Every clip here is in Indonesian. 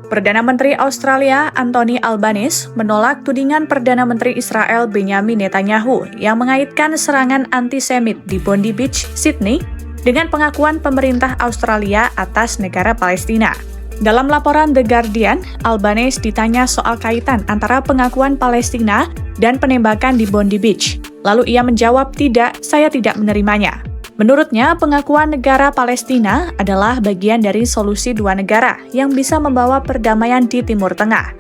Perdana Menteri Australia Anthony Albanese menolak tudingan Perdana Menteri Israel Benjamin Netanyahu yang mengaitkan serangan antisemit di Bondi Beach, Sydney, dengan pengakuan pemerintah Australia atas negara Palestina. Dalam laporan The Guardian, Albanese ditanya soal kaitan antara pengakuan Palestina dan penembakan di Bondi Beach. Lalu ia menjawab, "Tidak, saya tidak menerimanya." Menurutnya, pengakuan negara Palestina adalah bagian dari solusi dua negara yang bisa membawa perdamaian di Timur Tengah.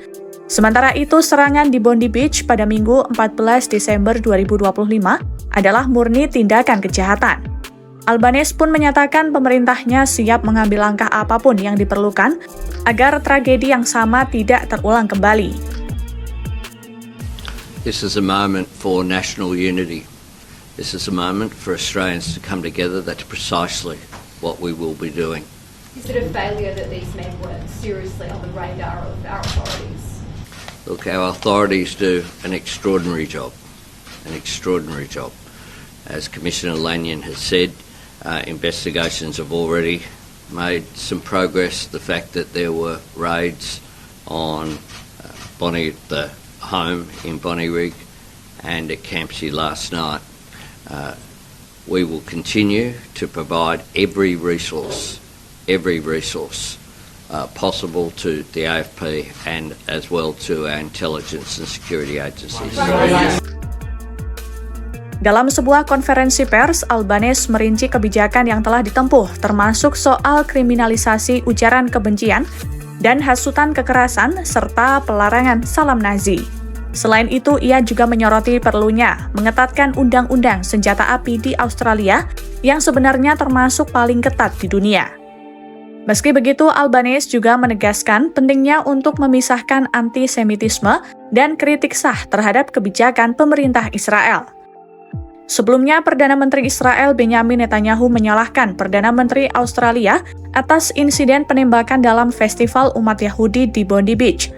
Sementara itu, serangan di Bondi Beach pada Minggu 14 Desember 2025 adalah murni tindakan kejahatan. Albanese pun menyatakan pemerintahnya siap mengambil langkah apapun yang diperlukan agar tragedi yang sama tidak terulang kembali. This is a moment for national unity. This is a moment for Australians to come together. That's precisely what we will be doing. Is it a failure that these men weren't seriously on the radar of our authorities? Look, our authorities do an extraordinary job. As Commissioner Lanyon has said, investigations have already made some progress. The fact that there were raids on the home in Bonnyrigg and at Campsie last night. We will continue to provide every resource possible to the AFP and as well to our intelligence and security agencies. Dalam sebuah konferensi pers, Albanese merinci kebijakan yang telah ditempuh, termasuk soal kriminalisasi ujaran kebencian dan hasutan kekerasan serta pelarangan salam Nazi. Selain itu, ia juga menyoroti perlunya mengetatkan undang-undang senjata api di Australia yang sebenarnya termasuk paling ketat di dunia. Meski begitu, Albanese juga menegaskan pentingnya untuk memisahkan antisemitisme dan kritik sah terhadap kebijakan pemerintah Israel. Sebelumnya, Perdana Menteri Israel Benjamin Netanyahu menyalahkan Perdana Menteri Australia atas insiden penembakan dalam festival umat Yahudi di Bondi Beach.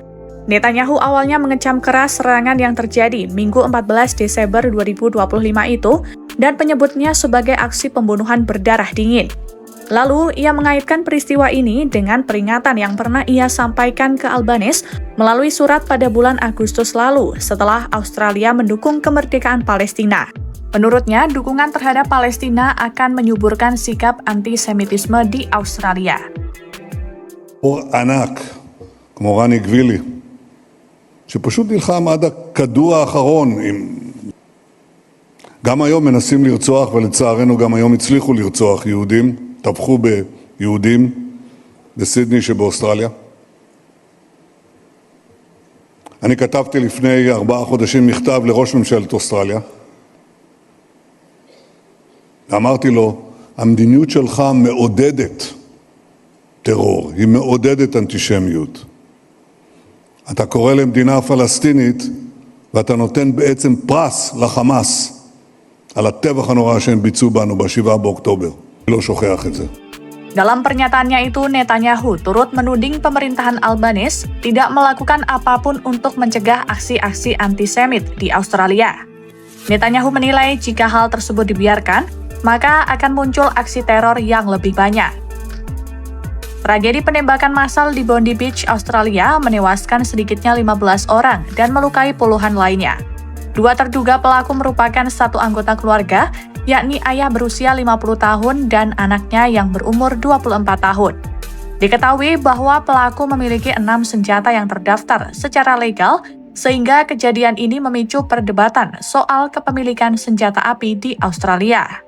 Netanyahu awalnya mengecam keras serangan yang terjadi Minggu 14 Desember 2025 itu dan menyebutnya sebagai aksi pembunuhan berdarah dingin. Lalu, ia mengaitkan peristiwa ini dengan peringatan yang pernah ia sampaikan ke Albanese melalui surat pada bulan Agustus lalu setelah Australia mendukung kemerdekaan Palestina. Menurutnya, dukungan terhadap Palestina akan menyuburkan sikap antisemitisme di Australia. ענק, כמו רני גבילי, שפשוט נלחם עד הכדור האחרון. גם היום מנסים לרצוח, ולצערנו גם היום הצליחו לרצוח יהודים, טבחו ביהודים בסידני שבאוסטרליה. אני כתבתי לפני 4 חודשים מכתב לראש ממשלת אוסטרליה, אמרתי לו, המדיניות שלך מעודדת טרור, היא מעודדת אנטישמיות. אתה קורא למדינה פלסטינית ואתה נותן בעצם פרס לחמאס על הטבח הנורא שהם ביצעו בנו ב-7 באוקטובר. אני לא שוכח את זה. Dalam pernyataannya itu, Netanyahu turut menuding pemerintahan Albanese tidak melakukan apapun untuk mencegah aksi-aksi antisemit di Australia. Netanyahu menilai jika hal tersebut dibiarkan, maka akan muncul aksi teror yang lebih banyak. Tragedi penembakan massal di Bondi Beach, Australia menewaskan sedikitnya 15 orang dan melukai puluhan lainnya. 2 terduga pelaku merupakan satu anggota keluarga, yakni ayah berusia 50 tahun dan anaknya yang berumur 24 tahun. Diketahui bahwa pelaku memiliki 6 senjata yang terdaftar secara legal, sehingga kejadian ini memicu perdebatan soal kepemilikan senjata api di Australia.